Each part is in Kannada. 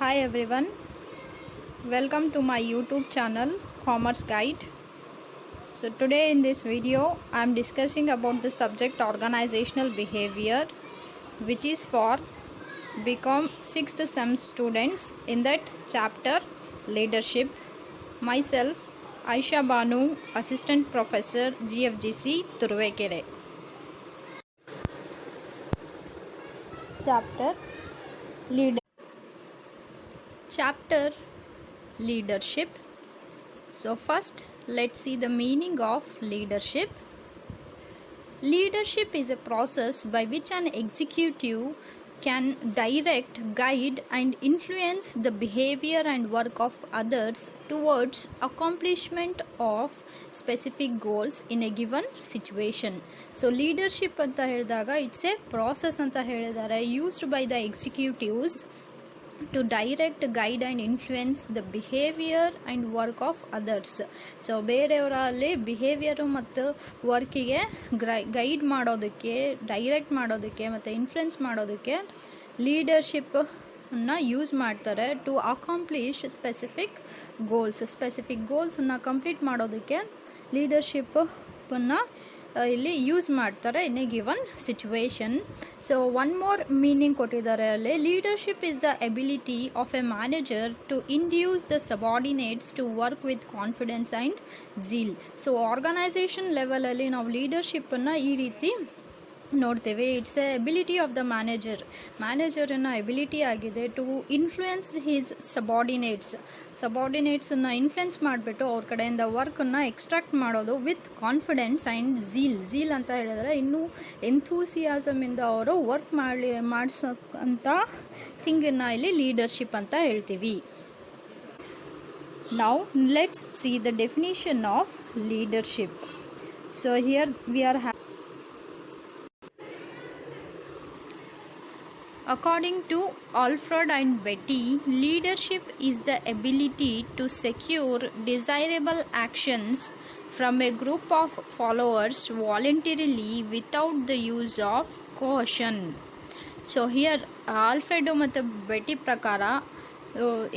Hi everyone, welcome to my YouTube channel Commerce Guide. So today in this video I am discussing about the subject organizational behavior, which is for BCom 6th sem students in that chapter leadership. Myself Aisha Banu, Assistant Professor GFGC Turuvekere. Chapter leadership. So first let's see the meaning of leadership. Leadership is a process by which an executive can direct, guide and influence the behavior and work of others towards accomplishment of specific goals in a given situation. So leadership anta helidaga it's a process anta helidare used by the executives to direct, guide and influence the behavior and work of others. So ಬೇರೆಯವರಲ್ಲಿ ಬಿಹೇವಿಯರು ಮತ್ತು ವರ್ಕಿಗೆ ಗೈಡ್ ಮಾಡೋದಕ್ಕೆ, ಡೈರೆಕ್ಟ್ ಮಾಡೋದಕ್ಕೆ ಮತ್ತು ಇನ್ಫ್ಲುಯೆನ್ಸ್ ಮಾಡೋದಕ್ಕೆ ಲೀಡರ್ಶಿಪ್ಪನ್ನು ಯೂಸ್ ಮಾಡ್ತಾರೆ ಟು ಅಕಾಂಪ್ಲಿಷ್ ಸ್ಪೆಸಿಫಿಕ್ ಗೋಲ್ಸನ್ನು ಕಂಪ್ಲೀಟ್ ಮಾಡೋದಕ್ಕೆ ಲೀಡರ್ಶಿಪ್ಪನ್ನು ಇಲ್ಲಿ ಯೂಸ್ ಮಾಡ್ತಾರೆ in a given situation. So one more meaning ಕೊಟ್ಟಿದ್ದಾರೆ ಅಲ್ಲಿ. Leadership is the ability of a manager to induce the subordinates to work with confidence and zeal. So organisation ಲೆವೆಲಲ್ಲಿ ನಾವು ಲೀಡರ್ಶಿಪ್ಪನ್ನು ಈ ರೀತಿ ನೋಡ್ತೇವೆ. It's a ability of the ಮ್ಯಾನೇಜರನ್ನ ability ಆಗಿದೆ ಟು ಇನ್ಫ್ಲೂಯೆನ್ಸ್ ಹೀಸ್ ಸಬಾರ್ಡಿನೇಟ್ಸನ್ನು ಇನ್ಫ್ಲುಯೆನ್ಸ್ ಮಾಡಿಬಿಟ್ಟು ಅವ್ರ ಕಡೆಯಿಂದ ವರ್ಕನ್ನು ಎಕ್ಸ್ಟ್ರಾಕ್ಟ್ ಮಾಡೋದು ವಿತ್ ಕಾನ್ಫಿಡೆನ್ಸ್ ಆ್ಯಂಡ್ ಝೀಲ್ ಅಂತ ಹೇಳಿದರೆ ಇನ್ನೂ ಎಂಥೂಸಿಯಾಸಮಿಂದ ಅವರು ವರ್ಕ್ ಮಾಡಿಸೋಂಥ ಥಿಂಗನ್ನು ಇಲ್ಲಿ ಲೀಡರ್ಶಿಪ್ ಅಂತ ಹೇಳ್ತೀವಿ. Now let's see the definition of leadership. So here we are according to Alfred and Betty, leadership is the ability to secure desirable actions from a group of followers voluntarily without the use of coercion. So here Alfred ಮತ್ತು ಬೆಟಿ ಪ್ರಕಾರ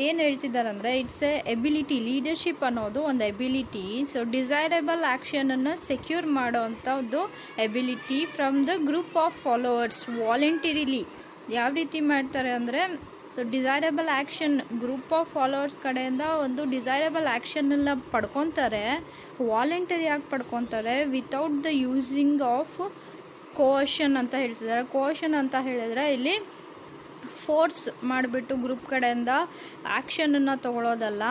ಏನು ಹೇಳ್ತಿದ್ದಾರೆ ಅಂದರೆ ಇಟ್ಸ್ ಎ ಎಬಿಲಿಟಿ, ಲೀಡರ್ಶಿಪ್ ಅನ್ನೋದು ಒಂದು ಎಬಿಲಿಟಿ. ಸೊ ಡಿಸೈರಬಲ್ ಆ್ಯಕ್ಷನನ್ನು ಸೆಕ್ಯೂರ್ ಮಾಡೋವಂಥದ್ದು ability from the group of followers voluntarily. ಯಾವ ರೀತಿ ಮಾಡ್ತಾರೆ ಅಂದರೆ, so desirable action group of followers ಕಡೆಯಿಂದ ಒಂದು ಡಿಸೈರಬಲ್ ಆ್ಯಕ್ಷನ್ನೆಲ್ಲ ಪಡ್ಕೊತಾರೆ, ವಾಲಂಟರಿಯಾಗಿ ಪಡ್ಕೊತಾರೆ without the using of coercion ಅಂತ ಹೇಳ್ತಿದ್ದಾರೆ. ಕೋಷನ್ ಅಂತ ಹೇಳಿದರೆ ಇಲ್ಲಿ ಫೋರ್ಸ್ ಮಾಡಿಬಿಟ್ಟು ಗ್ರೂಪ್ ಕಡೆಯಿಂದ ಆ್ಯಕ್ಷನನ್ನು ತಗೊಳ್ಳೋದಲ್ಲ,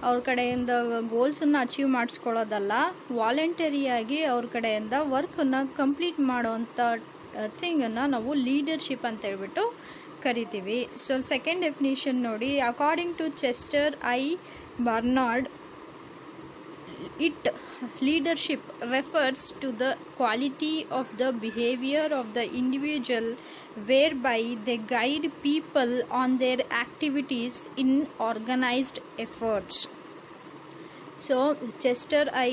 ಅವ್ರ ಕಡೆಯಿಂದ ಗೋಲ್ಸನ್ನು ಅಚೀವ್ ಮಾಡಿಸ್ಕೊಳ್ಳೋದಲ್ಲ, ವಾಲಂಟರಿಯಾಗಿ ಅವ್ರ ಕಡೆಯಿಂದ ವರ್ಕನ್ನು ಕಂಪ್ಲೀಟ್ ಮಾಡೋವಂಥ ಥಿಂಗನ್ನು ನಾವು ಲೀಡರ್ಶಿಪ್ ಅಂತ ಹೇಳ್ಬಿಟ್ಟು ಕರಿತೀವಿ. ಸೊ ಸೆಕೆಂಡ್ ಡೆಫಿನಿಷನ್ ನೋಡಿ. According to Chester I Barnard, leadership refers to the quality of the behavior of the individual whereby they guide people on their activities in organized efforts. So Chester I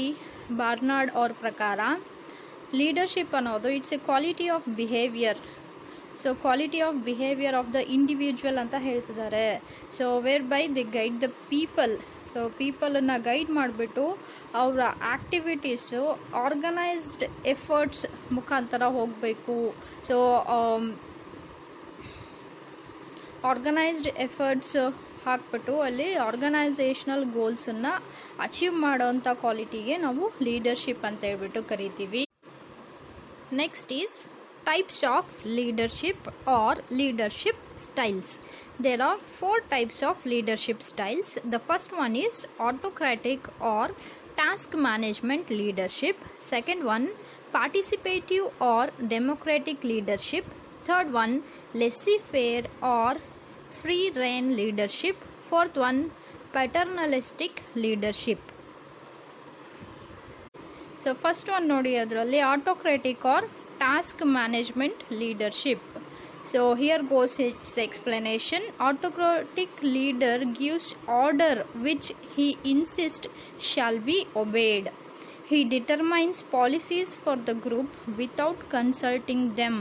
Barnard ಅವ್ರ ಪ್ರಕಾರ ಲೀಡರ್ಶಿಪ್ ಅನ್ನೋದು it's a quality of behaviour. So quality of behaviour of the individual ಅಂತ ಹೇಳ್ತಿದ್ದಾರೆ. So whereby the guide the people. So ಪೀಪಲನ್ನು ಗೈಡ್ ಮಾಡಿಬಿಟ್ಟು ಅವರ ಆ್ಯಕ್ಟಿವಿಟೀಸು ಆರ್ಗನೈಸ್ಡ್ ಎಫರ್ಟ್ಸ್ ಮುಖಾಂತರ ಹೋಗಬೇಕು. ಸೊ ಆರ್ಗನೈಸ್ಡ್ ಎಫರ್ಟ್ಸ್ ಹಾಕ್ಬಿಟ್ಟು ಅಲ್ಲಿ ಆರ್ಗನೈಸೇಷನಲ್ ಗೋಲ್ಸನ್ನು ಅಚೀವ್ ಮಾಡೋವಂಥ ಕ್ವಾಲಿಟಿಗೆ ನಾವು ಲೀಡರ್ಶಿಪ್ ಅಂತ ಹೇಳ್ಬಿಟ್ಟು ಕರಿತೀವಿ. Next is types of leadership or leadership styles. There are 4 types of leadership styles. The first one is autocratic or task management leadership. Second one, participative or democratic leadership. Third one, laissez-faire or free rein leadership. Fourth one, paternalistic leadership. So first one nodi adralli autocratic or task management leadership. So here goes its explanation. Autocratic leader gives order which he insists shall be obeyed. He determines policies for the group without consulting them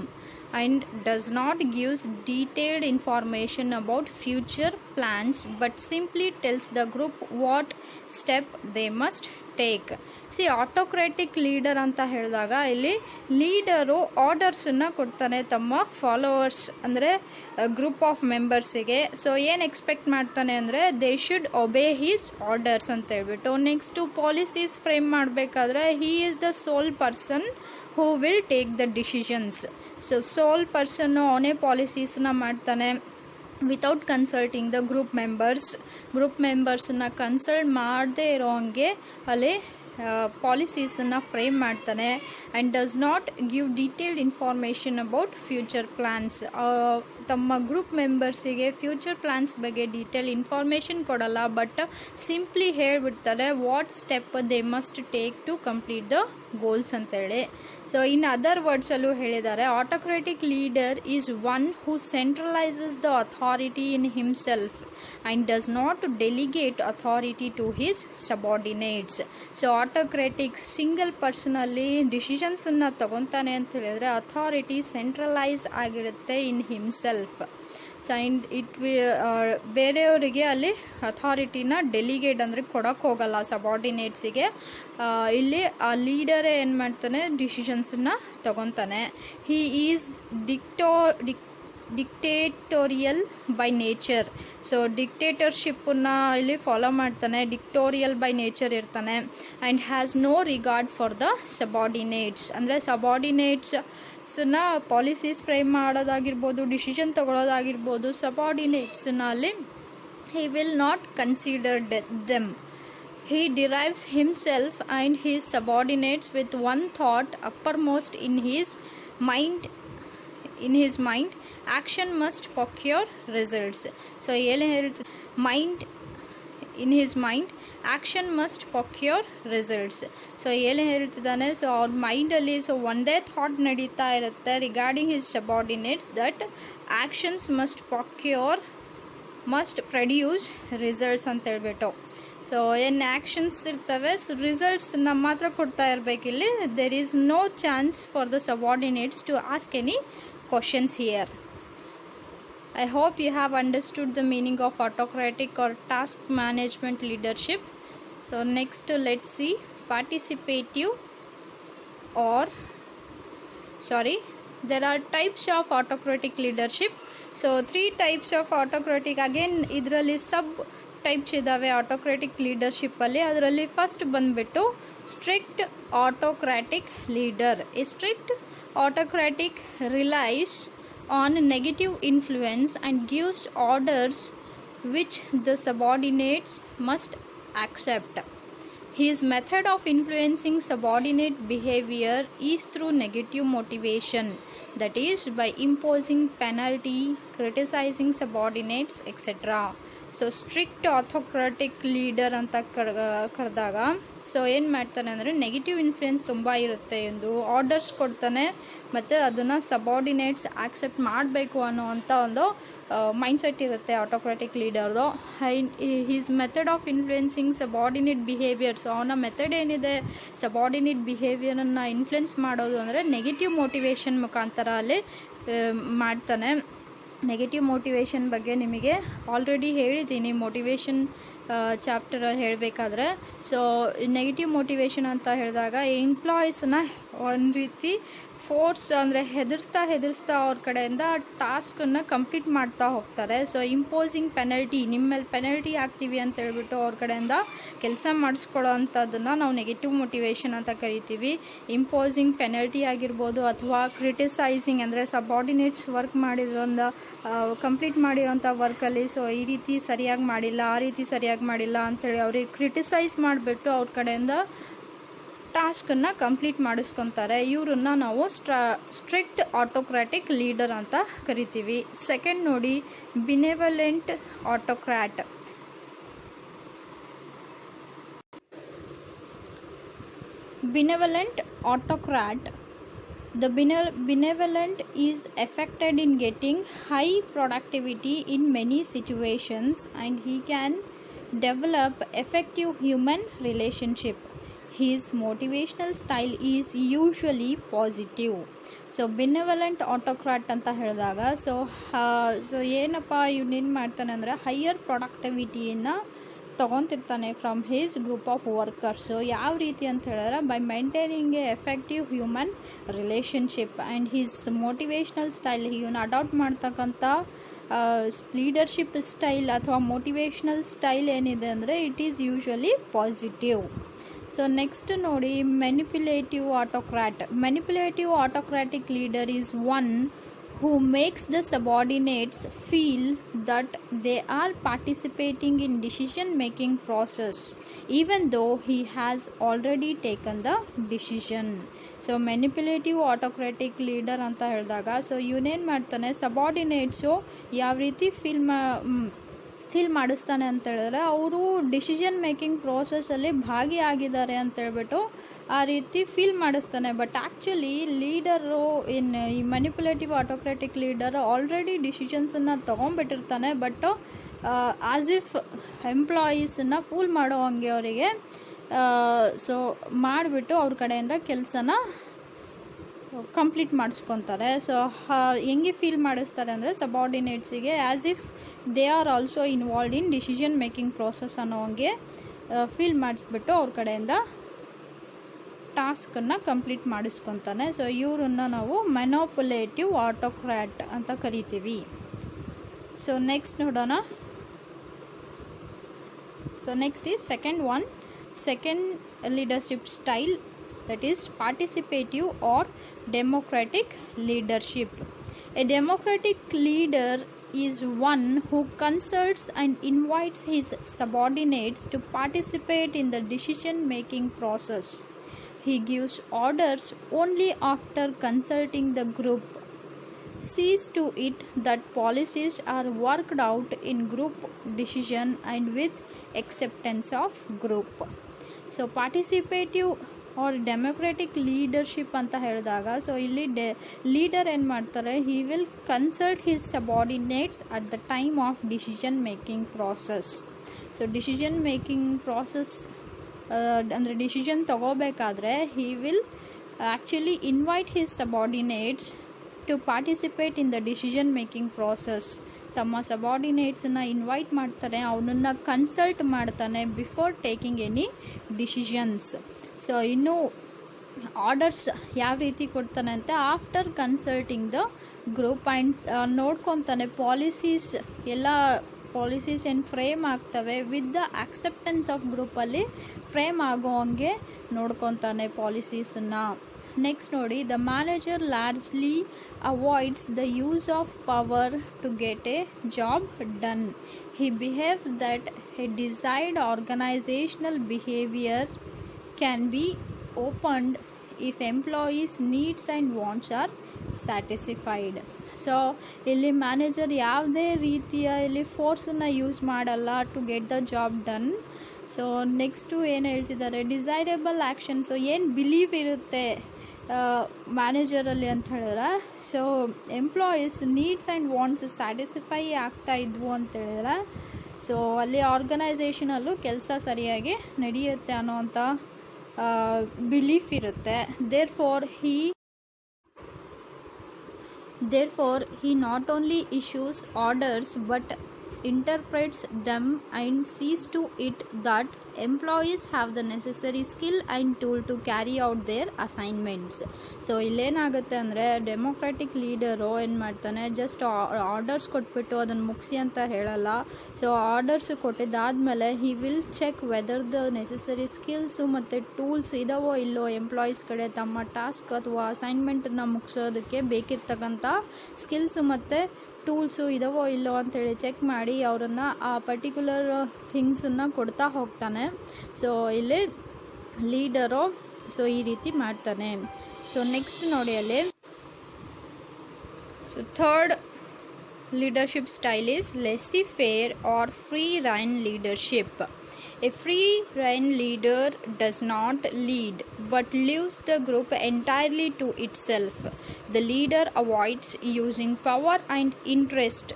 and does not give detailed information about future plans but simply tells the group what step they must take. Autocratic leader ಅಂತ ಹೇಳಿದಾಗ ಇಲ್ಲಿ ಲೀಡರು ಆರ್ಡರ್ಸನ್ನು ಕೊಡ್ತಾನೆ ತಮ್ಮ ಫಾಲೋವರ್ಸ್ ಅಂದರೆ ಗ್ರೂಪ್ ಆಫ್ ಮೆಂಬರ್ಸಿಗೆ. ಸೊ ಏನು ಎಕ್ಸ್ಪೆಕ್ಟ್ ಮಾಡ್ತಾನೆ ಅಂದರೆ they should obey his orders ಅಂತ ಹೇಳ್ಬಿಟ್ಟು. ನೆಕ್ಸ್ಟು ಪಾಲಿಸೀಸ್ ಫ್ರೇಮ್ ಮಾಡಬೇಕಾದ್ರೆ he is the sole person who will take the decisions. So sole person ಅವನೇ ಪಾಲಿಸೀಸ್ನ ಮಾಡ್ತಾನೆ ವಿತೌಟ್ ಕನ್ಸಲ್ಟಿಂಗ್ ದ ಗ್ರೂಪ್ ಮೆಂಬರ್ಸನ್ನು ಕನ್ಸಲ್ಟ್ ಮಾಡದೇ ಇರೋ ಹಂಗೆ ಅಲ್ಲಿ ಪಾಲಿಸೀಸನ್ನು ಫ್ರೇಮ್ ಮಾಡ್ತಾನೆ. And does not give detailed information about future plans. ತಮ್ಮ ಗ್ರೂಪ್ ಮೆಂಬರ್ಸಿಗೆ ಫ್ಯೂಚರ್ ಪ್ಲ್ಯಾನ್ಸ್ ಬಗ್ಗೆ ಡೀಟೇಲ್ ಇನ್ಫಾರ್ಮೇಷನ್ ಕೊಡಲ್ಲ, ಬಟ್ ಸಿಂಪ್ಲಿ ಹೇಳಿಬಿಡ್ತಾರೆ what step they must take to complete the goals ಅಂತೇಳಿ. ಸೊ ಇನ್ ಅದರ್ ವರ್ಡ್ಸಲ್ಲೂ ಹೇಳಿದ್ದಾರೆ, autocratic leader is one who centralises the authority in himself and does not delegate authority to his subordinates. So autocratic single ಪರ್ಸನಲ್ಲಿ ಡಿಸಿಷನ್ಸನ್ನು ತಗೊತಾನೆ ಅಂತ ಹೇಳಿದರೆ ಅಥಾರಿಟಿ ಸೆಂಟ್ರಲೈಸ್ ಆಗಿರುತ್ತೆ ಇನ್ ಹಿಮ್ಸೆಲ್ಫ್. ಆ್ಯಂಡ್ ಬೇರೆಯವರಿಗೆ ಅಲ್ಲಿ ಅಥಾರಿಟಿನ ಡೆಲಿಗೇಟ್ ಅಂದರೆ ಕೊಡೋಕ್ಕೆ ಹೋಗಲ್ಲ ಸಬಾರ್ಡಿನೇಟ್ಸಿಗೆ. ಇಲ್ಲಿ ಆ ಲೀಡರೇ ಏನು ಮಾಡ್ತಾನೆ ಡಿಸಿಷನ್ಸನ್ನು ತಗೊತಾನೆ. He is dictatorial by nature. So ಡಿಕ್ಟೇಟರ್ಶಿಪ್ಪನ್ನು ಇಲ್ಲಿ ಫಾಲೋ ಮಾಡ್ತಾನೆ, ಡಿಕ್ಟೋರಿಯಲ್ ಬೈ ನೇಚರ್ ಇರ್ತಾನೆ. And has no regard for the subordinates. ಅಂದರೆ ಸಬಾರ್ಡಿನೇಟ್ಸನ್ನ ಪಾಲಿಸೀಸ್ ಫ್ರೇಮ್ ಮಾಡೋದಾಗಿರ್ಬೋದು, ಡಿಸಿಷನ್ ತಗೊಳ್ಳೋದಾಗಿರ್ಬೋದು, ಸಬಾರ್ಡಿನೇಟ್ಸನ್ನ ಅಲ್ಲಿ he will not consider them. He derives himself and his subordinates with one thought uppermost in his mind. Action must procure results. So mind in his mind action must procure results. So ಏನು ಹೇಳ್ತಿದ್ದಾನೆ, ಸೊ ಅವ್ರ ಮೈಂಡಲ್ಲಿ ಸೊ ಒಂದೇ ಥಾಟ್ ನಡೀತಾ ಇರುತ್ತೆ regarding his subordinates that actions must produce results ಅಂತ ಹೇಳ್ಬಿಟ್ಟು. ಸೊ ಏನು ಆ್ಯಕ್ಷನ್ಸ್ ಇರ್ತವೆ, ಸೊ ರಿಸಲ್ಟ್ಸನ್ನ ಮಾತ್ರ ಕೊಡ್ತಾ ಇರಬೇಕಿಲ್ಲಿ. There is no chance for the subordinates to ask any questions here. I hope you have understood the meaning of autocratic or task management leadership. So next let's see participative there are types of autocratic leadership. So 3 types of autocratic, again idರಲ್ಲಿ sub types ಇದಾವೆ autocratic leadership ಅಲ್ಲಿ. ಅದರಲ್ಲಿ ಫಸ್ಟ್ ಬಂದ್ಬಿಟ್ಟು strict autocratic leader. A strict autocratic relies on negative influence and gives orders which the subordinates must accept. His method of influencing subordinate behavior is through negative motivation, that is by imposing penalty, criticizing subordinates, etc. So strict autocratic leader ಅಂತ ಕರೆದಾಗ ಸೊ ಏನು ಮಾಡ್ತಾನೆ ಅಂದರೆ ನೆಗೆಟಿವ್ ಇನ್ಫ್ಲುಯೆನ್ಸ್ ತುಂಬ ಇರುತ್ತೆ ಎಂದು ಆರ್ಡರ್ಸ್ ಕೊಡ್ತಾನೆ, ಮತ್ತು ಅದನ್ನು ಸಬಾರ್ಡಿನೇಟ್ಸ್ ಆಕ್ಸೆಪ್ಟ್ ಮಾಡಬೇಕು ಅನ್ನೋವಂಥ ಒಂದು ಮೈಂಡ್ಸೆಟ್ ಇರುತ್ತೆ ಆಟೋಕ್ರಾಟಿಕ್ ಲೀಡರ್ದು. His method of influencing subordinate behaviour. So ಅವನ ಮೆಥಡ್ ಏನಿದೆ ಸಬಾರ್ಡಿನೇಟ್ ಬಿಹೇವಿಯರನ್ನು ಇನ್ಫ್ಲುಯೆನ್ಸ್ ಮಾಡೋದು ಅಂದರೆ ನೆಗೆಟಿವ್ ಮೋಟಿವೇಶನ್ ಮುಖಾಂತರ ಅಲ್ಲಿ ಮಾಡ್ತಾನೆ. ನೆಗೆಟಿವ್ ಮೋಟಿವೇಶನ್ ಬಗ್ಗೆ ನಿಮಗೆ ಆಲ್ರೆಡಿ ಹೇಳಿದ್ದೀನಿ ಮೋಟಿವೇಶನ್ ಚಾಪ್ಟರ್ ಹೇಳಬೇಕಾದ್ರೆ. ಸೊ ನೆಗೆಟಿವ್ ಮೋಟಿವೇಶನ್ ಅಂತ ಹೇಳಿದಾಗ ಎಂಪ್ಲಾಯೀಸನ್ನ ಒಂದು ರೀತಿ ಫೋರ್ಸ್ ಅಂದರೆ ಹೆದರ್ಸ್ತಾ ಅವ್ರ ಕಡೆಯಿಂದ ಟಾಸ್ಕನ್ನು ಕಂಪ್ಲೀಟ್ ಮಾಡ್ತಾ ಹೋಗ್ತಾರೆ. ಸೊ ಇಂಪೋಸಿಂಗ್ ಪೆನಲ್ಟಿ, ನಿಮ್ಮ ಮೇಲೆ ಪೆನಲ್ಟಿ ಹಾಕ್ತೀವಿ ಅಂತ ಹೇಳ್ಬಿಟ್ಟು ಅವ್ರ ಕಡೆಯಿಂದ ಕೆಲಸ ಮಾಡಿಸ್ಕೊಳ್ಳೋ ಅಂಥದ್ದನ್ನು ನಾವು ನೆಗೆಟಿವ್ ಮೋಟಿವೇಶನ್ ಅಂತ ಕರಿತೀವಿ. ಇಂಪೋಸಿಂಗ್ ಪೆನಲ್ಟಿ ಆಗಿರ್ಬೋದು, ಅಥವಾ ಕ್ರಿಟಿಸೈಸಿಂಗ್ ಅಂದರೆ ಸಬಾರ್ಡಿನೇಟ್ಸ್ ವರ್ಕ್ ಮಾಡಿರೋಂಥ ಕಂಪ್ಲೀಟ್ ಮಾಡಿರೋಂಥ ವರ್ಕಲ್ಲಿ ಸೊ ಈ ರೀತಿ ಸರಿಯಾಗಿ ಮಾಡಿಲ್ಲ, ಆ ರೀತಿ ಸರಿಯಾಗಿ ಮಾಡಿಲ್ಲ ಅಂಥೇಳಿ ಅವ್ರಿಗೆ ಕ್ರಿಟಿಸೈಸ್ ಮಾಡಿಬಿಟ್ಟು ಅವ್ರ ಕಡೆಯಿಂದ ಟಾಸ್ಕನ್ನು ಕಂಪ್ಲೀಟ್ ಮಾಡಿಸ್ಕೊತಾರೆ. ಇವರನ್ನ ನಾವು ಸ್ಟ್ರಿಕ್ಟ್ ಆಟೋಕ್ರಾಟಿಕ್ ಲೀಡರ್ ಅಂತ ಕರಿತೀವಿ. ಸೆಕೆಂಡ್ ನೋಡಿ ಬಿನೆವಲೆಂಟ್ ಆಟೋಕ್ರಾಟ್. Benevolent autocrat. The benevolent is affected in getting high productivity in many situations, and he can develop effective human relationship. His motivational style is usually positive. So benevolent autocrat ಅಂತ ಹೇಳಿದಾಗ ಸೊ ಏನಪ್ಪ ಇವನೇನು ಮಾಡ್ತಾನೆ ಅಂದರೆ ಹೈಯರ್ ಪ್ರೊಡಕ್ಟಿವಿಟಿಯನ್ನು ತೊಗೊತಿರ್ತಾನೆ from his group of workers. ಯಾವ ರೀತಿ ಅಂತ ಹೇಳಿದ್ರೆ by maintaining a effective human relationship and his motivational style. ಇವನು ಅಡಾಪ್ಟ್ ಮಾಡ್ತಕ್ಕಂಥ ಲೀಡರ್ಶಿಪ್ ಸ್ಟೈಲ್ ಅಥವಾ ಮೋಟಿವೇಶ್ನಲ್ ಸ್ಟೈಲ್ ಏನಿದೆ ಅಂದರೆ it is usually positive. So next ನೋಡಿ manipulative autocrat. Manipulative autocratic leader is one who makes the subordinates feel that they are participating in decision making process even though he has already taken the decision. So manipulative autocratic leader ಅಂತ ಹೇಳಿದಾಗ ಸೊ ಇವನೇನು ಮಾಡ್ತಾನೆ, ಸಬಾರ್ಡಿನೇಟ್ಸು ಯಾವ ರೀತಿ ಫೀಲ್ ಮಾಡಿಸ್ತಾನೆ ಅಂತ ಹೇಳಿದ್ರೆ ಅವರು ಡಿಸಿಷನ್ ಮೇಕಿಂಗ್ ಪ್ರೋಸೆಸ್ಸಲ್ಲಿ ಭಾಗಿಯಾಗಿದ್ದಾರೆ ಅಂತೇಳ್ಬಿಟ್ಟು ಆ ರೀತಿ ಫೀಲ್ ಮಾಡಿಸ್ತಾನೆ. ಬಟ್ ಆ್ಯಕ್ಚುಲಿ ಲೀಡರು ಈ ಮ್ಯಾನಿಪ್ಯುಲೇಟಿವ್ ಆಟೋಕ್ರಾಟಿಕ್ ಲೀಡರ್ ಆಲ್ರೆಡಿ ಡಿಸಿಷನ್ಸನ್ನು ತೊಗೊಂಡ್ಬಿಟ್ಟಿರ್ತಾನೆ. ಬಟ್ ಆಸ್ ಇಫ್ ಎಂಪ್ಲಾಯೀಸನ್ನು ಫೂಲ್ ಮಾಡೋ ಹಂಗೆ ಅವರಿಗೆ ಸೊ ಮಾಡಿಬಿಟ್ಟು ಅವ್ರ ಕಡೆಯಿಂದ ಕೆಲಸನ ಕಂಪ್ಲೀಟ್ ಮಾಡಿಸ್ಕೊತಾರೆ. ಸೊ ಹೆಂಗೆ ಫೀಲ್ ಮಾಡಿಸ್ತಾರೆ ಅಂದರೆ ಸಬಾರ್ಡಿನೇಟ್ಸಿಗೆ as if they are also involved in decision making process ಅನ್ನೋ ಹಂಗೆ ಫೀಲ್ ಮಾಡಿಸ್ಬಿಟ್ಟು ಅವ್ರ ಕಡೆಯಿಂದ ಟಾಸ್ಕನ್ನು ಕಂಪ್ಲೀಟ್ ಮಾಡಿಸ್ಕೊತಾನೆ. ಸೊ ಇವರನ್ನು ನಾವು ಮ್ಯಾನಿಪ್ಯುಲೇಟಿವ್ ಆಟೋಕ್ರಾಟ್ ಅಂತ ಕರಿತೀವಿ. ಸೊ ನೆಕ್ಸ್ಟ್ ನೋಡೋಣ. So next is second leadership style, that is participative or democratic leadership. A democratic leader is one who consults and invites his subordinates to participate in the decision making process. He gives orders only after consulting the group, sees to it that policies are worked out in group decision and with acceptance of group. So participative or democratic leadership ಅಂತ ಹೇಳಿದಾಗ ಸೊ ಇಲ್ಲಿ ಲೀಡರ್ ಏನು ಮಾಡ್ತಾರೆ, he will consult his subordinates at the time of decision making process. So decision making process ಅಂದರೆ ಡಿಸಿಷನ್ ತಗೋಬೇಕಾದ್ರೆ he will actually invite his subordinates to participate in the decision making process. ತಮ್ಮ ಸಬಾರ್ಡಿನೇಟ್ಸನ್ನು ಇನ್ವೈಟ್ ಮಾಡ್ತಾರೆ, ಅವನನ್ನು ಕನ್ಸಲ್ಟ್ ಮಾಡ್ತಾನೆ before taking any decisions. So ಇನ್ನು ಆರ್ಡರ್ಸ್ ಯಾವ ರೀತಿ ಕೊಡ್ತಾನೆ ಅಂತ after consulting the group and ನೋಡ್ಕೊತಾನೆ policies ಎಲ್ಲ ಪಾಲಿಸೀಸ್ ಏನು ಫ್ರೇಮ್ ಆಗ್ತವೆ ವಿತ್ ದ ಆಕ್ಸೆಪ್ಟೆನ್ಸ್ ಆಫ್ ಗ್ರೂಪಲ್ಲಿ ಫ್ರೇಮ್ ಆಗೋ ಹಂಗೆ ನೋಡ್ಕೊತಾನೆ ಪಾಲಿಸೀಸನ್ನು. ನೆಕ್ಸ್ಟ್ ನೋಡಿ, the manager largely avoids the use of power to get a job done. He behaves that a desired organisational behaviour can be opened if employees needs and wants are satisfied. So ಇಲ್ಲಿ ಮ್ಯಾನೇಜರ್ ಯಾವುದೇ ರೀತಿಯ ಇಲ್ಲಿ ಫೋರ್ಸನ್ನು ಯೂಸ್ ಮಾಡಲ್ಲ to get the job done. So next ಏನು ಹೇಳ್ತಿದ್ದಾರೆ, ಡಿಸೈರೇಬಲ್ ಆ್ಯಕ್ಷನ್. ಸೊ ಏನು ಬಿಲೀವ್ ಇರುತ್ತೆ ಮ್ಯಾನೇಜರಲ್ಲಿ ಅಂತ ಹೇಳಿದ್ರೆ, so employees needs and wants satisfy ಆಗ್ತಾ ಇದ್ವು ಅಂತ ಹೇಳಿದ್ರೆ ಸೊ ಅಲ್ಲಿ ಆರ್ಗನೈಸೇಷನಲ್ಲೂ ಕೆಲಸ ಸರಿಯಾಗಿ ನಡೆಯುತ್ತೆ ಅನ್ನೋವಂಥ ಬಿಲೀಫ್ ಇರುತ್ತೆ. Therefore he not only issues orders but interprets them and sees to it that employees have the necessary skill and tool to carry out their assignments. So ಇಲ್ಲೇನಾಗುತ್ತೆ ಅಂದರೆ ಡೆಮೊಕ್ರೆಟಿಕ್ ಲೀಡರು ಏನು ಮಾಡ್ತಾನೆ, ಜಸ್ಟ್ ಆರ್ಡರ್ಸ್ ಕೊಟ್ಬಿಟ್ಟು ಅದನ್ನು ಮುಗಿಸಿ ಅಂತ ಹೇಳಲ್ಲ. ಸೊ ಆರ್ಡರ್ಸ್ ಕೊಟ್ಟಿದ್ದಾದಮೇಲೆ he will check whether the necessary skills ಮತ್ತು ಟೂಲ್ಸ್ ಇದಾವೋ ಇಲ್ಲೋ ಎಂಪ್ಲಾಯೀಸ್ ಕಡೆ ತಮ್ಮ ಟಾಸ್ಕ್ ಅಥವಾ ಅಸೈನ್ಮೆಂಟನ್ನು ಮುಗಿಸೋದಕ್ಕೆ ಬೇಕಿರ್ತಕ್ಕಂಥ ಸ್ಕಿಲ್ಸು ಮತ್ತು ಟೂಲ್ಸು ಇದಾವೋ ಇಲ್ಲೋ ಅಂತೇಳಿ ಚೆಕ್ ಮಾಡಿ ಅವರನ್ನು ಆ ಪರ್ಟಿಕ್ಯುಲರ್ ಥಿಂಗ್ಸನ್ನು ಕೊಡ್ತಾ ಹೋಗ್ತಾನೆ. ಸೊ ಇಲ್ಲಿ ಲೀಡರು ಸೊ ಈ ರೀತಿ ಮಾಡ್ತಾನೆ. ಸೊ ನೆಕ್ಸ್ಟ್ ನೋಡಿ ಅಲ್ಲಿ, so third leadership style is laissez-faire or free-rein leadership. A free-rein leader does not lead but leaves the group entirely to itself. The leader avoids using power and interest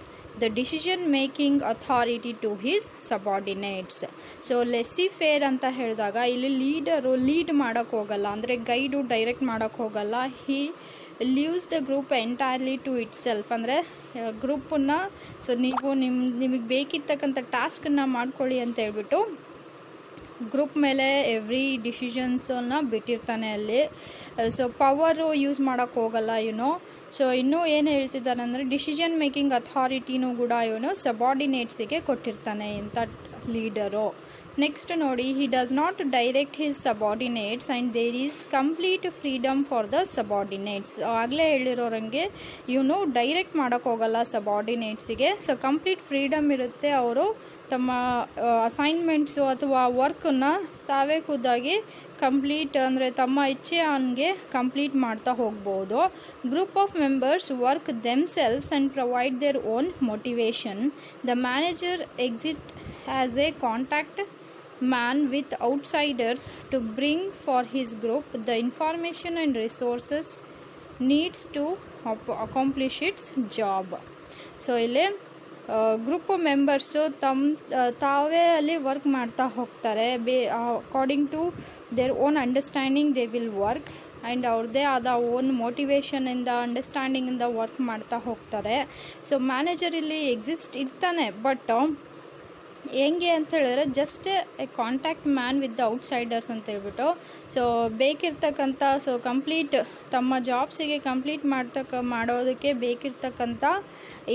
the decision making authority to his subordinates. So lessee fair ಅಂತ ಹೇಳಿದಾಗ ಇಲ್ಲಿ ಲೀಡರು ಲೀಡ್ ಮಾಡೋಕ್ಕೆ ಹೋಗಲ್ಲ, ಅಂದರೆ ಗೈಡು ಡೈರೆಕ್ಟ್ ಮಾಡೋಕ್ಕೆ ಹೋಗಲ್ಲ. He leaves the group entirely to itself, ಅಂದರೆ ಗ್ರೂಪನ್ನು ಸೊ ನಿಮಗೆ ಬೇಕಿರ್ತಕ್ಕಂಥ ಟಾಸ್ಕನ್ನು ಮಾಡ್ಕೊಳ್ಳಿ ಅಂತ ಹೇಳ್ಬಿಟ್ಟು ಗ್ರೂಪ್ ಮೇಲೆ ಎವ್ರಿ ಡಿಸಿಷನ್ಸನ್ನು ಬಿಟ್ಟಿರ್ತಾನೆ ಅಲ್ಲಿ. ಸೊ ಪವರು ಯೂಸ್ ಮಾಡೋಕ್ಕೆ ಹೋಗಲ್ಲ ಇವನು. ಸೊ ಇನ್ನೂ ಏನು ಹೇಳ್ತಿದ್ದಾನೆ ಅಂದರೆ ಡಿಸಿಷನ್ ಮೇಕಿಂಗ್ ಅಥಾರಿಟಿನೂ ಕೂಡ ಇವನು ಸಬಾರ್ಡಿನೇಟ್ಸಿಗೆ ಕೊಟ್ಟಿರ್ತಾನೆ ಇಂಥ ಲೀಡರು. ನೆಕ್ಸ್ಟ್ ನೋಡಿ, he does not direct his subordinates and there is complete freedom for the subordinates. ಆಗಲೇ ಹೇಳಿರೋರಂಗೆ ಇವನು ಡೈರೆಕ್ಟ್ ಮಾಡೋಕ್ಕೆ ಹೋಗಲ್ಲ ಸಬಾರ್ಡಿನೇಟ್ಸಿಗೆ. ಸೊ ಕಂಪ್ಲೀಟ್ ಫ್ರೀಡಮ್ ಇರುತ್ತೆ, ಅವರು ತಮ್ಮ ಅಸೈನ್ಮೆಂಟ್ಸು ಅಥವಾ ವರ್ಕನ್ನು ತಾವೇ ಖುದ್ದಾಗಿ ಕಂಪ್ಲೀಟ್ ಅಂದರೆ ತಮ್ಮ ಇಚ್ಛೆ ಹಂಗೆ ಕಂಪ್ಲೀಟ್ ಮಾಡ್ತಾ ಹೋಗ್ಬೋದು. Group of members work themselves and provide their own motivation. The manager exit as A contact man with outsiders to bring for his group the information and resources needs to accomplish its job. So ಇಲ್ಲಿ ಗ್ರೂಪ್ ಮೆಂಬರ್ಸು ತಾವೇ ಅಲ್ಲಿ ವರ್ಕ್ ಮಾಡ್ತಾ ಹೋಗ್ತಾರೆ. According to their own understanding they will work and ಅವ್ರದ್ದೇ ಆದ ಓನ್ ಮೋಟಿವೇಶನಿಂದ ಅಂಡರ್ಸ್ಟ್ಯಾಂಡಿಂಗಿಂದ ವರ್ಕ್ ಮಾಡ್ತಾ ಹೋಗ್ತಾರೆ. ಸೊ ಮ್ಯಾನೇಜರ್ ಇಲ್ಲಿ ಎಕ್ಸಿಸ್ಟ್ ಇರ್ತಾನೆ, ಬಟ್ ಹೆಂಗೆ ಅಂತ ಹೇಳಿದ್ರೆ just a contact man with the outsiders ಅಂತ ಹೇಳ್ಬಿಟ್ಟು ಸೊ ಬೇಕಿರ್ತಕ್ಕಂಥ ಸೊ ಕಂಪ್ಲೀಟ್ ತಮ್ಮ ಜಾಬ್ಸಿಗೆ ಕಂಪ್ಲೀಟ್ ಮಾಡೋದಕ್ಕೆ ಬೇಕಿರ್ತಕ್ಕಂಥ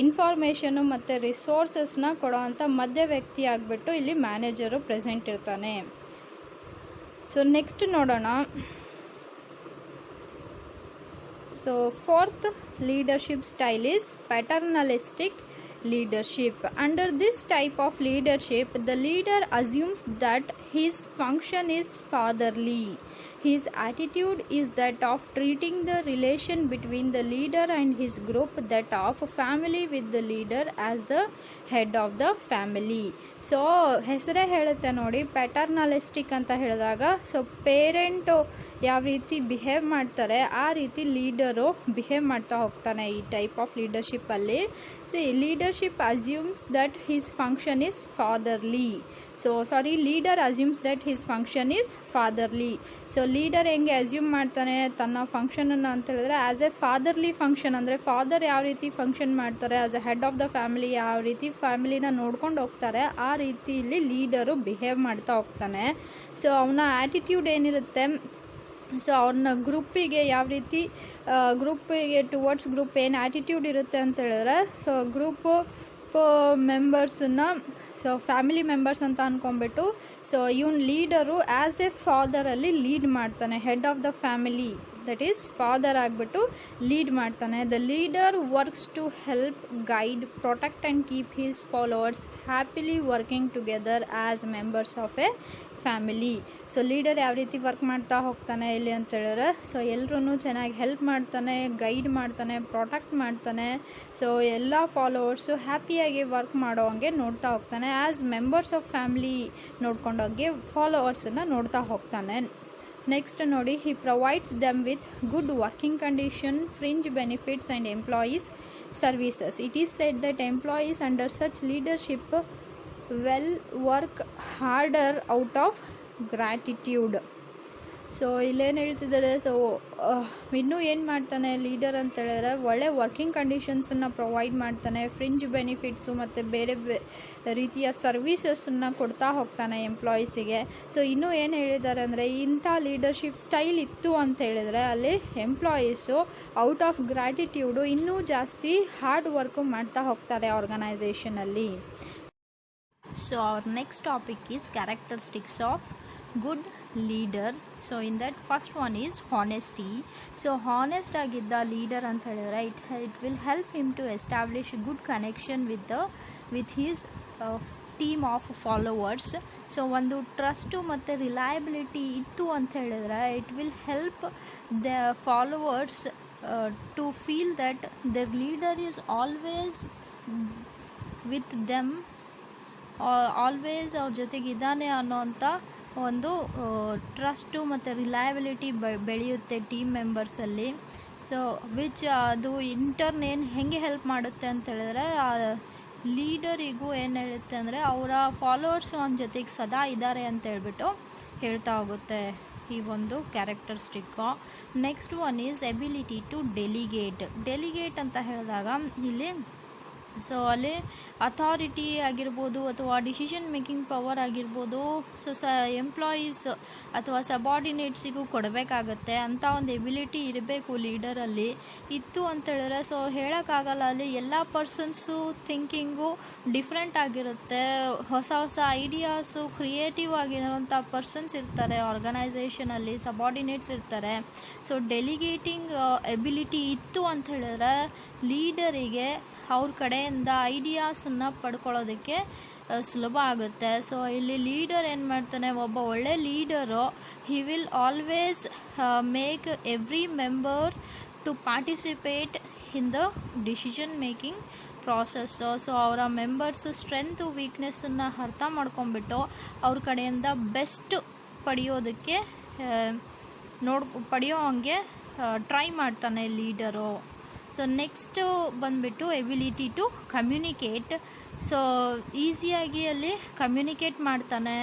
ಇನ್ಫಾರ್ಮೇಷನು ಮತ್ತು ರಿಸೋರ್ಸಸ್ನ ಕೊಡೋವಂಥ ಮಧ್ಯ ವ್ಯಕ್ತಿ ಆಗಿಬಿಟ್ಟು ಇಲ್ಲಿ ಮ್ಯಾನೇಜರು ಪ್ರೆಸೆಂಟ್ ಇರ್ತಾನೆ. ಸೊ ನೆಕ್ಸ್ಟ್ ನೋಡೋಣ. So fourth leadership style is paternalistic leadership. Under this type of leadership, the leader assumes that his function is fatherly. His attitude is that of treating the relation between the leader and his group that of family with the leader as the head of the family. So ಹೆಸರೇ ಹೇಳುತ್ತೆ ನೋಡಿ, ಪ್ಯಾಟರ್ನಲಿಸ್ಟಿಕ್ ಅಂತ ಹೇಳಿದಾಗ ಸೊ ಪೇರೆಂಟು ಯಾವ ರೀತಿ ಬಿಹೇವ್ ಮಾಡ್ತಾರೆ ಆ ರೀತಿ ಲೀಡರು ಬಿಹೇವ್ ಮಾಡ್ತಾ ಹೋಗ್ತಾನೆ ಈ ಟೈಪ್ ಆಫ್ ಲೀಡರ್ಶಿಪ್ಪಲ್ಲಿ. Leadership assumes that his function is fatherly. Leader assumes that his function is fatherly. So leader ಹೆಂಗೆ ಅಸ್ಯೂಮ್ ಮಾಡ್ತಾನೆ ತನ್ನ ಫಂಕ್ಷನನ್ನು ಅಂತ ಹೇಳಿದ್ರೆ ಆ್ಯಸ್ ಎ ಫಾದರ್ಲಿ ಫಂಕ್ಷನ್, ಅಂದರೆ ಫಾದರ್ ಯಾವ ರೀತಿ ಫಂಕ್ಷನ್ ಮಾಡ್ತಾರೆ as a head of the family ಯಾವ ರೀತಿ ಫ್ಯಾಮಿಲಿನ ನೋಡ್ಕೊಂಡು ಹೋಗ್ತಾರೆ ಆ ರೀತಿಯಲ್ಲಿ ಲೀಡರು ಬಿಹೇವ್ ಮಾಡ್ತಾ ಹೋಗ್ತಾನೆ. ಸೊ ಅವನ ಆ್ಯಟಿಟ್ಯೂಡ್ ಏನಿರುತ್ತೆ, ಸೊ ಅವ್ರನ್ನ ಗ್ರೂಪಿಗೆ ಯಾವ ರೀತಿ ಗ್ರೂಪಿಗೆ ಟುವರ್ಡ್ಸ್ ಗ್ರೂಪ್ ಏನು ಆ್ಯಟಿಟ್ಯೂಡ್ ಇರುತ್ತೆ ಅಂತ ಹೇಳಿದ್ರೆ ಸೊ ಗ್ರೂಪ್ ಮೆಂಬರ್ಸನ್ನು ಸೊ ಫ್ಯಾಮಿಲಿ ಮೆಂಬರ್ಸ್ ಅಂತ ಅಂದ್ಕೊಂಡ್ಬಿಟ್ಟು ಸೊ ಇವನ್ leader as a fatherly lead ಮಾಡ್ತಾನೆ. Head of the family that is father ಆಗಿಬಿಟ್ಟು ಲೀಡ್ ಮಾಡ್ತಾನೆ. The leader works to help guide protect and keep his followers happily working together as members of a family. So leader ಯಾವ ರೀತಿ ವರ್ಕ್ ಮಾಡ್ತಾ ಹೋಗ್ತಾನೆ ಇಲ್ಲಿ ಅಂತ ಹೇಳಿದ್ರೆ ಸೊ ಎಲ್ಲರೂ ಚೆನ್ನಾಗಿ ಹೆಲ್ಪ್ ಮಾಡ್ತಾನೆ, ಗೈಡ್ ಮಾಡ್ತಾನೆ, ಪ್ರೊಟೆಕ್ಟ್ ಮಾಡ್ತಾನೆ. ಸೊ ಎಲ್ಲ ಫಾಲೋವರ್ಸು ಹ್ಯಾಪಿಯಾಗಿ ವರ್ಕ್ ಮಾಡೋ ಹಂಗೆ ನೋಡ್ತಾ ಹೋಗ್ತಾನೆ. ಆ್ಯಸ್ ಮೆಂಬರ್ಸ್ ಆಫ್ ಫ್ಯಾಮಿಲಿ ನೋಡ್ಕೊಂಡೋಗಿ ಫಾಲೋವರ್ಸನ್ನು ನೋಡ್ತಾ ಹೋಗ್ತಾನೆ. ನೆಕ್ಸ್ಟ್ ನೋಡಿ, he provides them with good working condition, fringe benefits and employees services. It is said that employees under such leadership will work harder out of gratitude. So ಇಲ್ಲೇನು ಹೇಳ್ತಿದ್ದಾರೆ, ಸೊ ಇನ್ನೂ ಏನು ಮಾಡ್ತಾನೆ ಲೀಡರ್ ಅಂತ ಹೇಳಿದ್ರೆ ಒಳ್ಳೆ ವರ್ಕಿಂಗ್ ಕಂಡೀಷನ್ಸನ್ನು ಪ್ರೊವೈಡ್ ಮಾಡ್ತಾನೆ, ಫ್ರಿಂಜ್ ಬೆನಿಫಿಟ್ಸು ಮತ್ತು ಬೇರೆ ರೀತಿಯ ಸರ್ವೀಸಸ್ಸನ್ನು ಕೊಡ್ತಾ ಹೋಗ್ತಾನೆ ಎಂಪ್ಲಾಯೀಸಿಗೆ. ಸೊ ಇನ್ನೂ ಏನು ಹೇಳಿದ್ದಾರೆ ಅಂದರೆ ಇಂಥ ಲೀಡರ್ಶಿಪ್ ಸ್ಟೈಲ್ ಇತ್ತು ಅಂತ ಹೇಳಿದ್ರೆ ಅಲ್ಲಿ ಎಂಪ್ಲಾಯೀಸು ಔಟ್ ಆಫ್ ಗ್ರ್ಯಾಟಿಟ್ಯೂಡು ಇನ್ನೂ ಜಾಸ್ತಿ ಹಾರ್ಡ್ ವರ್ಕು ಮಾಡ್ತಾ ಹೋಗ್ತಾರೆ ಆರ್ಗನೈಸೇಷನಲ್ಲಿ. So our next topic is characteristics of good leader. So in that first one is honesty. So honest agidda leader anta helidre it will help him to establish good connection with his team of followers. So ಒಂದು ಟ್ರಸ್ಟ್ ಮತ್ತು ರಿಲಯಬಿಲಿಟಿ ಇತ್ತು ಅಂತ ಹೇಳಿದ್ರೆ it will help the followers to feel that their leader is always with them, always ಅವ್ರ ಜೊತೆಗಿದ್ದಾನೆ ಅನ್ನೋಂಥ ಒಂದು ಟ್ರಸ್ಟು ಮತ್ತು ರಿಲಯಬಿಲಿಟಿ ಬೆಳೆಯುತ್ತೆ ಟೀಮ್ ಮೆಂಬರ್ಸಲ್ಲಿ. ಸೊ ವಿಚ್ ಅದು ಇಂಟರ್ನ್ ಏನು ಹೆಂಗೆ ಹೆಲ್ಪ್ ಮಾಡುತ್ತೆ ಅಂತ ಹೇಳಿದ್ರೆ ಲೀಡರಿಗೂ ಏನು ಹೇಳುತ್ತೆ ಅಂದರೆ ಅವರ ಫಾಲೋವರ್ಸ್ ಅವನ ಜೊತೆಗೆ ಸದಾ ಇದ್ದಾರೆ ಅಂತ ಹೇಳ್ಬಿಟ್ಟು ಹೇಳ್ತಾ ಹೋಗುತ್ತೆ ಈ ಒಂದು characteristic. Next one is ability to delegate ಅಂತ ಹೇಳಿದಾಗ ಇಲ್ಲಿ ಸೊ ಅಲ್ಲಿ ಅಥಾರಿಟಿ ಆಗಿರ್ಬೋದು ಅಥವಾ ಡಿಸಿಷನ್ ಮೇಕಿಂಗ್ ಪವರ್ ಆಗಿರ್ಬೋದು ಸೊ ಎಂಪ್ಲಾಯೀಸ್ ಅಥವಾ ಸಬಾರ್ಡಿನೇಟ್ಸಿಗೂ ಕೊಡಬೇಕಾಗತ್ತೆ ಅಂತ ಒಂದು ಎಬಿಲಿಟಿ ಇರಬೇಕು ಲೀಡರಲ್ಲಿ. ಇತ್ತು ಅಂತೇಳಿದ್ರೆ ಸೊ ಹೇಳೋಕ್ಕಾಗಲ್ಲ, ಅಲ್ಲಿ ಎಲ್ಲ ಪರ್ಸನ್ಸು ಥಿಂಕಿಂಗು ಡಿಫ್ರೆಂಟ್ ಆಗಿರುತ್ತೆ. ಹೊಸ ಹೊಸ ಐಡಿಯಾಸು ಕ್ರಿಯೇಟಿವ್ ಆಗಿರೋಂಥ ಪರ್ಸನ್ಸ್ ಇರ್ತಾರೆ ಆರ್ಗನೈಸೇಷನಲ್ಲಿ, ಸಬಾರ್ಡಿನೇಟ್ಸ್ ಇರ್ತಾರೆ. ಸೊ ಡೆಲಿಗೇಟಿಂಗ್ ಎಬಿಲಿಟಿ ಇತ್ತು ಅಂತ ಹೇಳಿದ್ರೆ ಲೀಡರಿಗೆ ಅವ್ರ ಕಡೆಯಿಂದ ಐಡಿಯಾಸನ್ನು ಪಡ್ಕೊಳ್ಳೋದಕ್ಕೆ ಸುಲಭ ಆಗುತ್ತೆ. ಸೊ ಇಲ್ಲಿ ಲೀಡರ್ ಏನು ಮಾಡ್ತಾನೆ, ಒಬ್ಬ ಒಳ್ಳೆ leader he will always make every member to participate in the decision making process. So ಅವರ ಮೆಂಬರ್ಸು ಸ್ಟ್ರೆಂತು ವೀಕ್ನೆಸ್ಸನ್ನು ಅರ್ಥ ಮಾಡ್ಕೊಂಬಿಟ್ಟು ಅವ್ರ ಕಡೆಯಿಂದ ಬೆಸ್ಟ್ ಪಡೆಯೋದಕ್ಕೆ ಪಡೆಯೋ ಹಂಗೆ ಟ್ರೈ ಮಾಡ್ತಾನೆ ಲೀಡರು. ಸೊ ನೆಕ್ಸ್ಟು ಬಂದುಬಿಟ್ಟು ಎಬಿಲಿಟಿ ಟು ಕಮ್ಯುನಿಕೇಟ್. ಸೊ ಈಸಿಯಾಗಿ ಅಲ್ಲಿ ಕಮ್ಯುನಿಕೇಟ್ ಮಾಡ್ತಾನೆ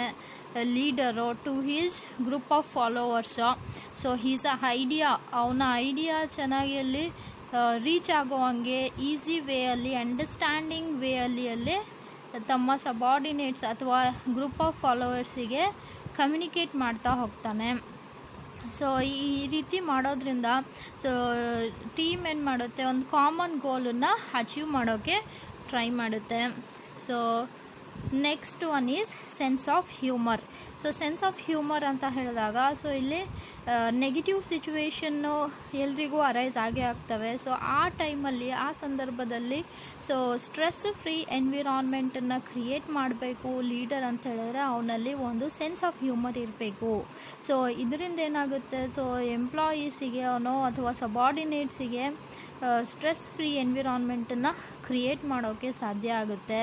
leader to his group of followers. So his ಅವನ ಐಡಿಯಾ ಚೆನ್ನಾಗಿ ಅಲ್ಲಿ ರೀಚ್ ಆಗೋ ಹಂಗೆ ಈಸಿ ವೇಯಲ್ಲಿ, ಅಂಡರ್ಸ್ಟ್ಯಾಂಡಿಂಗ್ ವೇಯಲ್ಲಿ ತಮ್ಮ ಸಬಾರ್ಡಿನೇಟ್ಸ್ ಅಥವಾ ಗ್ರೂಪ್ ಆಫ್ ಫಾಲೋವರ್ಸಿಗೆ ಕಮ್ಯುನಿಕೇಟ್ ಮಾಡ್ತಾ ಹೋಗ್ತಾನೆ. ಸೊ ಈ ರೀತಿ ಮಾಡೋದ್ರಿಂದ ಸೊ ಟೀಮ್ ಏನು ಮಾಡುತ್ತೆ, ಒಂದು ಕಾಮನ್ ಗೋಲನ್ನು ಅಚೀವ್ ಮಾಡೋಕ್ಕೆ ಟ್ರೈ ಮಾಡುತ್ತೆ. So next one is sense of humour. So sense of humour ಅಂತ ಹೇಳಿದಾಗ ಸೊ ಇಲ್ಲಿ ನೆಗೆಟಿವ್ ಸಿಚುವೇಶನ್ನು ಎಲ್ರಿಗೂ ಅರೈಸ್ ಆಗೇ ಆಗ್ತವೆ. ಸೊ ಆ ಟೈಮಲ್ಲಿ, ಆ ಸಂದರ್ಭದಲ್ಲಿ ಸೊ ಸ್ಟ್ರೆಸ್ ಫ್ರೀ ಎನ್ವಿರಾನ್ಮೆಂಟನ್ನು ಕ್ರಿಯೇಟ್ ಮಾಡಬೇಕು ಲೀಡರ್ ಅಂತ ಹೇಳಿದ್ರೆ ಅವನಲ್ಲಿ ಒಂದು ಸೆನ್ಸ್ ಆಫ್ ಹ್ಯೂಮರ್ ಇರಬೇಕು. ಸೊ ಇದರಿಂದ ಏನಾಗುತ್ತೆ, ಸೊ ಎಂಪ್ಲಾಯೀಸಿಗೆ ಅಥವಾ ಸಬಾರ್ಡಿನೇಟ್ಸಿಗೆ ಸ್ಟ್ರೆಸ್ ಫ್ರೀ ಎನ್ವಿರಾನ್ಮೆಂಟನ್ನು ಕ್ರಿಯೇಟ್ ಮಾಡೋಕ್ಕೆ ಸಾಧ್ಯ ಆಗುತ್ತೆ.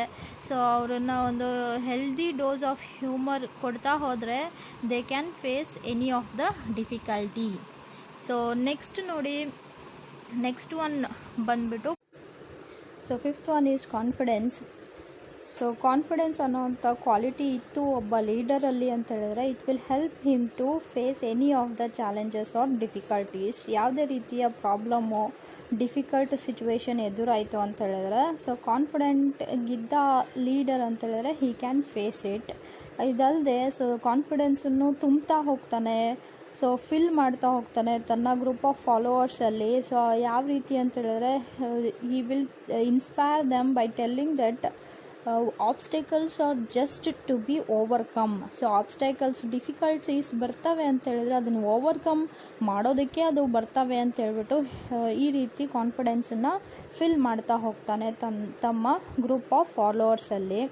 ಸೊ ಅವರನ್ನು ಒಂದು ಹೆಲ್ದಿ ಡೋಸ್ ಆಫ್ ಹ್ಯೂಮರ್ ಕೊಡ್ತಾ ಹೋದರೆ they can face any of the difficulty. So next ನೋಡಿ, ನೆಕ್ಸ್ಟ್ ಒನ್ ಬಂದ್ಬಿಟ್ಟು so fifth one is confidence. So confidence ಅನ್ನೋವಂಥ ಕ್ವಾಲಿಟಿ ಇತ್ತು ಒಬ್ಬ ಲೀಡರಲ್ಲಿ ಅಂತ ಹೇಳಿದ್ರೆ it will help him to face any of the challenges or difficulties. ಯಾವುದೇ ರೀತಿಯ ಪ್ರಾಬ್ಲಮ್ಮು, ಡಿಫಿಕಲ್ಟ್ ಸಿಚುವೇಶನ್ ಎದುರಾಯಿತು ಅಂತ ಹೇಳಿದ್ರೆ ಸೊ ಕಾನ್ಫಿಡೆಂಟ್ ಗಿದ್ದ ಲೀಡರ್ ಅಂತ ಹೇಳಿದ್ರೆ ಹಿ ಕ್ಯಾನ್ ಫೇಸ್ ಇಟ್. ಇದಲ್ಲದೆ ಸೊ ಕಾನ್ಫಿಡೆನ್ಸನ್ನು ತುಂಬ್ತಾ ಹೋಗ್ತಾನೆ, ಸೊ ಫಿಲ್ ಮಾಡ್ತಾ ಹೋಗ್ತಾನೆ ತನ್ನ ಗ್ರೂಪ್ ಆಫ್ ಫಾಲೋವರ್ಸಲ್ಲಿ. ಸೊ ಯಾವ ರೀತಿ ಅಂತ ಹೇಳಿದ್ರೆ he will inspire them by telling that obstacles are just to be overcome. So obstacles, difficulties ಬರ್ತವೆ ಅಂತ ಹೇಳಿದ್ರೆ ಅದನ್ನು ಓವರ್ಕಮ್ ಮಾಡೋದಕ್ಕೆ ಅದು ಬರ್ತವೆ ಅಂತ ಹೇಳ್ಬಿಟ್ಟು ಈ ರೀತಿ ಕಾನ್ಫಿಡೆನ್ಸನ್ನು ಫಿಲ್ ಮಾಡ್ತಾ ಹೋಗ್ತಾನೆ ತಮ್ಮ ಗ್ರೂಪ್ ಆಫ್ ಫಾಲೋವರ್ಸಲ್ಲಿ.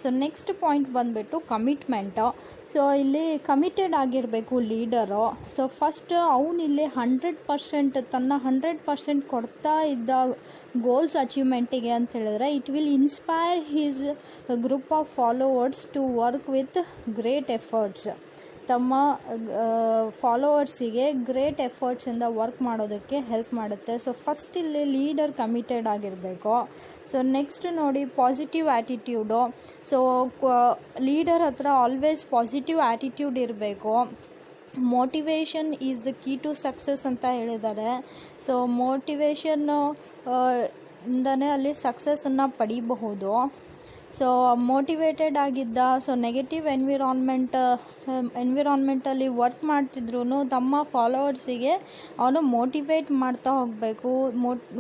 ಸೊ ನೆಕ್ಸ್ಟ್ ಪಾಯಿಂಟ್ ಬಂದುಬಿಟ್ಟು ಕಮಿಟ್ಮೆಂಟು. ಸೊ ಇಲ್ಲಿ ಕಮಿಟೆಡ್ ಆಗಿರಬೇಕು ಲೀಡರು. ಸೊ ಫಸ್ಟ್ ಅವನಿಲ್ಲಿ 100% ತನ್ನ 100% ಕೊಡ್ತಾ ಇದ್ದ ಗೋಲ್ಸ್ ಅಚೀವ್ಮೆಂಟಿಗೆ ಅಂತ ಹೇಳಿದ್ರೆ it will inspire his group of followers to work with great efforts. ತಮ್ಮ ಫಾಲೋವರ್ಸಿಗೆ ಗ್ರೇಟ್ ಎಫರ್ಟ್ಸಿಂದ ವರ್ಕ್ ಮಾಡೋದಕ್ಕೆ ಹೆಲ್ಪ್ ಮಾಡುತ್ತೆ. ಸೊ ಫಸ್ಟ್ ಇಲ್ಲಿ ಲೀಡರ್ ಕಮಿಟೆಡ್ ಆಗಿರಬೇಕು. ಸೊ ನೆಕ್ಸ್ಟ್ ನೋಡಿ ಪಾಸಿಟಿವ್ ಆ್ಯಟಿಟ್ಯೂಡು. ಸೊ ಲೀಡರ್ ಹತ್ರ ಆಲ್ವೇಸ್ ಪಾಸಿಟಿವ್ ಆ್ಯಟಿಟ್ಯೂಡ್ ಇರಬೇಕು. Motivation is the key to success ಅಂತ ಹೇಳಿದ್ದಾರೆ. ಸೊ ಮೋಟಿವೇಶನ್ನು ಇಂದನೇ ಅಲ್ಲಿ ಸಕ್ಸಸ್ಸನ್ನು ಪಡಿಬಹುದು. ಸೊ ಮೋಟಿವೇಟೆಡ್ ಆಗಿದ್ದ, ಸೊ ನೆಗೆಟಿವ್ ಎನ್ವಿರಾನ್ಮೆಂಟಲ್ಲಿ ವರ್ಕ್ ಮಾಡ್ತಿದ್ರು ತಮ್ಮ ಫಾಲೋವರ್ಸಿಗೆ ಅವನು ಮೋಟಿವೇಟ್ ಮಾಡ್ತಾ ಹೋಗಬೇಕು,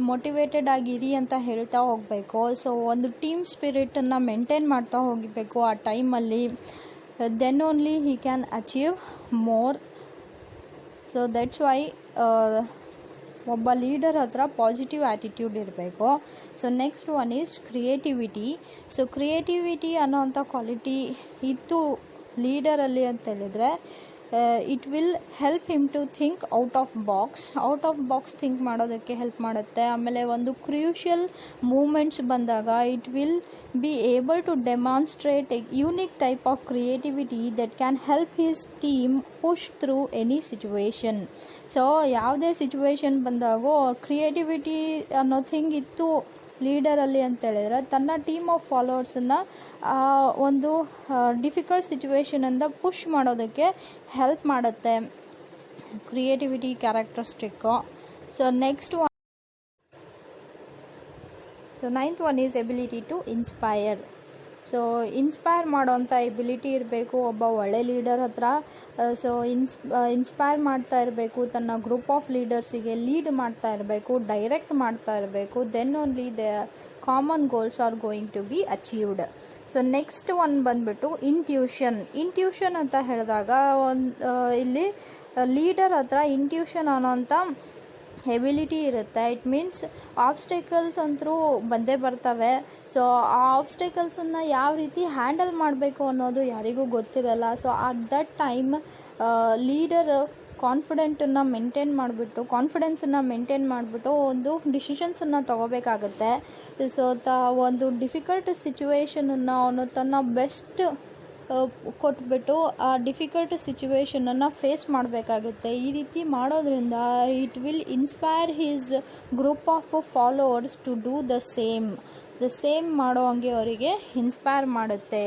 ಮೋಟಿವೇಟೆಡ್ ಆಗಿರಿ ಅಂತ ಹೇಳ್ತಾ ಹೋಗಬೇಕು. ಸೊ ಒಂದು ಟೀಮ್ ಸ್ಪಿರಿಟನ್ನು ಮೇಂಟೈನ್ ಮಾಡ್ತಾ ಹೋಗಬೇಕು ಆ ಟೈಮಲ್ಲಿ. Then only he can achieve more. So that's why ಒಬ್ಬ ಲೀಡರ್ ಹತ್ರ ಪಾಸಿಟಿವ್ ಆ್ಯಟಿಟ್ಯೂಡ್ ಇರಬೇಕು. So next one is creativity. So creativity ಅನ್ನೋವಂಥ ಕ್ವಾಲಿಟಿ ಇತ್ತು ಲೀಡರಲ್ಲಿ ಅಂತ ಹೇಳಿದರೆ it will help him to think out of box think ಮಾಡೋದಕ್ಕೆ ಹೆಲ್ಪ್ ಮಾಡುತ್ತೆ. ಆಮೇಲೆ ಒಂದು ಕ್ರೂಷಿಯಲ್ ಮೂಮೆಂಟ್ಸ್ ಬಂದಾಗ it will be able to demonstrate a unique type of creativity that can help his team push through any situation. So ಯಾವುದೇ ಸಿಚುವೇಶನ್ ಬಂದಾಗೂ ಕ್ರಿಯೇಟಿವಿಟಿ ಅನ್ನೋ ಥಿಂಗ್ ಇತ್ತು ಲೀಡರಲ್ಲಿ ಅಂತ ಹೇಳಿದರೆ ತನ್ನ ಟೀಮ್ ಆಫ್ ಫಾಲೋವರ್ಸನ್ನು ಒಂದು ಡಿಫಿಕಲ್ಟ್ ಸಿಚುವೇಶನಿಂದ ಪುಷ್ ಮಾಡೋದಕ್ಕೆ ಹೆಲ್ಪ್ ಮಾಡುತ್ತೆ. Creativity characteristic. So ninth one is ability to inspire. So inspire ಮಾಡೋವಂಥ ಎಬಿಲಿಟಿ ಇರಬೇಕು ಒಬ್ಬ ಒಳ್ಳೆ ಲೀಡರ್ ಹತ್ರ. ಸೊ ಇನ್ಸ್ಪೈರ್ ಮಾಡ್ತಾ ಇರಬೇಕು, ತನ್ನ ಗ್ರೂಪ್ ಆಫ್ ಲೀಡರ್ಸಿಗೆ ಲೀಡ್ ಮಾಡ್ತಾ ಇರಬೇಕು, ಡೈರೆಕ್ಟ್ ಮಾಡ್ತಾ ಇರಬೇಕು. Then only the common goals are going to be achieved. So next one ಬಂದ್ಬಿಟ್ಟು ಇಂಟ್ಯೂಷನ್ ಅಂತ ಹೇಳಿದಾಗ ಇಲ್ಲಿ ಲೀಡರ್ ಹತ್ರ ಇಂಟ್ಯೂಷನ್ ಅನ್ನೋಂಥ ಎಬಿಲಿಟಿ ಇರುತ್ತೆ. ಇಟ್ ಮೀನ್ಸ್ ಆಬ್ಸ್ಟೆಕಲ್ಸ್ ಅಂತೂ ಬಂದೇ ಬರ್ತವೆ. ಸೊ ಆ ಆಬ್ಸ್ಟೆಕಲ್ಸನ್ನು ಯಾವ ರೀತಿ ಹ್ಯಾಂಡಲ್ ಮಾಡಬೇಕು ಅನ್ನೋದು ಯಾರಿಗೂ ಗೊತ್ತಿರಲ್ಲ. So at that time leader ಕಾನ್ಫಿಡೆನ್ಸನ್ನು ಮೇಂಟೈನ್ ಮಾಡಿಬಿಟ್ಟು ಒಂದು ಡಿಸಿಷನ್ಸನ್ನು ತಗೋಬೇಕಾಗುತ್ತೆ. ಸೊ ಒಂದು ಡಿಫಿಕಲ್ಟ್ ಸಿಚುವೇಶನನ್ನು ಅವನು ತನ್ನ ಬೆಸ್ಟ್ ಕೊಟ್ಬಿಟ್ಟು ಆ ಡಿಫಿಕಲ್ಟ್ ಸಿಚುವೇಶನನ್ನು ಫೇಸ್ ಮಾಡಬೇಕಾಗುತ್ತೆ. ಈ ರೀತಿ ಮಾಡೋದ್ರಿಂದ it will inspire his group of followers to do the same ಮಾಡೋ ಹಂಗೆ ಅವರಿಗೆ ಇನ್ಸ್ಪೈರ್ ಮಾಡುತ್ತೆ.